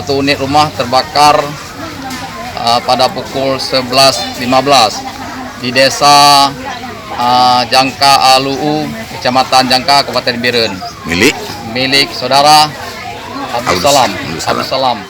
Satu unit rumah terbakar pada pukul 11.15 di desa Jangka Aluu, Kecamatan Jangka, Kabupaten Biren. Milik saudara Abdul Salam.